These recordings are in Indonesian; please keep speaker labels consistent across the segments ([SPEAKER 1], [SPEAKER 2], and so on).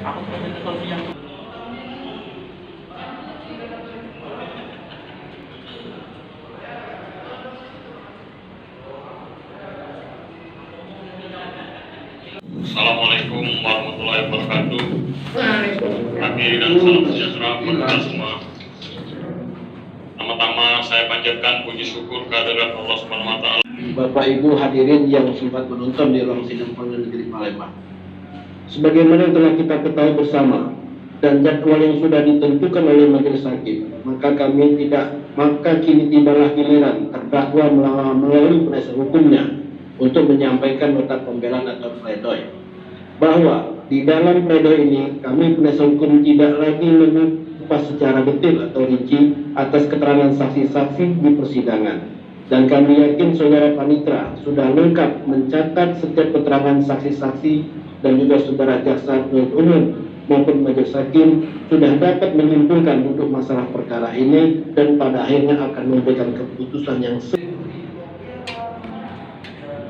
[SPEAKER 1] Aku sebagai solusi yang
[SPEAKER 2] Assalamualaikum warahmatullahi wabarakatuh. Pagi dan salam sejahtera buat kita semua. Pertama-tama saya panjatkan puji syukur kehadirat Allah Subhanahu wa taala.
[SPEAKER 3] Bapak Ibu hadirin yang sempat menonton di ruang sidang Pengadilan Negeri Palembang. Sebagaimana yang telah kita ketahui bersama dan jadwal yang sudah ditentukan oleh majelis hakim, maka kini tibalah giliran terdakwa melalui penasihat hukumnya untuk menyampaikan nota pembelaan atau pledoi. Bahwa di dalam pledoi ini kami penasihat hukum tidak lagi mengupas secara detail atau rinci atas keterangan saksi-saksi di persidangan. Dan kami yakin saudara panitra sudah lengkap mencatat setiap keterangan saksi-saksi dan juga saudara jaksa penuntut umum maupun majelis hakim sudah dapat menyimpulkan untuk masalah perkara ini dan pada akhirnya akan memberikan keputusan yang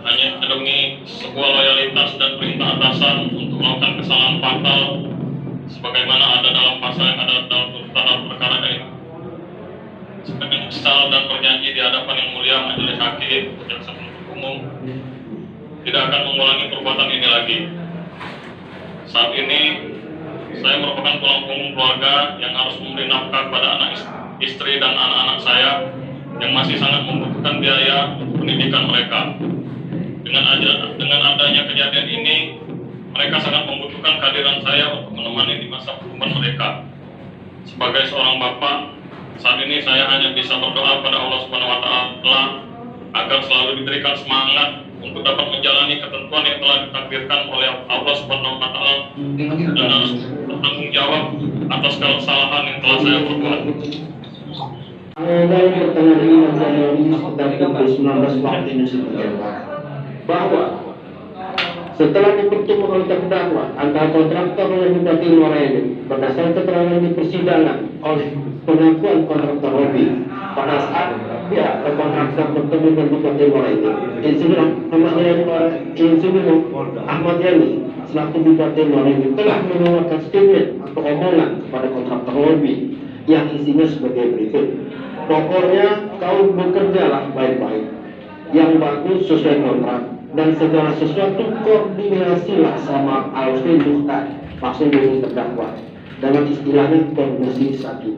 [SPEAKER 2] Hanya demi sebuah loyalitas dan perintah atasan untuk melakukan kesalahan fatal sebagaimana ada dalam pasal yang ada dalam tuntutan perkara ini. Sebagai menyesal dan berjanji di hadapan yang mulia majelis hakim jaksa penuntut umum tidak akan mengulangi perbuatan ini lagi. Saat ini saya merupakan tulang punggung keluarga yang harus memberi nafkah kepada anak istri dan anak-anak saya yang masih sangat membutuhkan biaya untuk pendidikan mereka. Dengan adanya kejadian ini, mereka sangat membutuhkan kehadiran saya untuk menemani di masa hukuman mereka. Sebagai seorang bapak, saat ini saya hanya bisa berdoa pada Allah Subhanahu wa taala agar selalu diberikan semangat untuk dapat menjalani ketentuan yang telah ditakdirkan oleh Allah Subhanahu wa taala dan harus bertanggung jawab atas kesalahan yang telah saya perbuat.
[SPEAKER 3] Mulai pertengahan Januari sekitar pukul 19 waktu Indonesia bagian barat, bahwa setelah dipertemukan oleh terdakwa antara kontraktor yang Bupati Muara Enim berdasarkan keterangan di persidangan oleh pengakuan kontraktor Robi pada saat kontraktor bertemu dengan Bupati Muara Enim, Insinyur Ahmad Yani selaku Bupati Muara Enim telah mengeluarkan statement atau omongan kepada kontraktor Robi yang isinya sebagai berikut. Pokoknya kau bekerjalah baik-baik, yang bagus sesuai kontrak, dan segala sesuatu koordinasilah sama Alvin Muhtar, maksud dari terdakwa, dengan istilahnya koordinasi satu.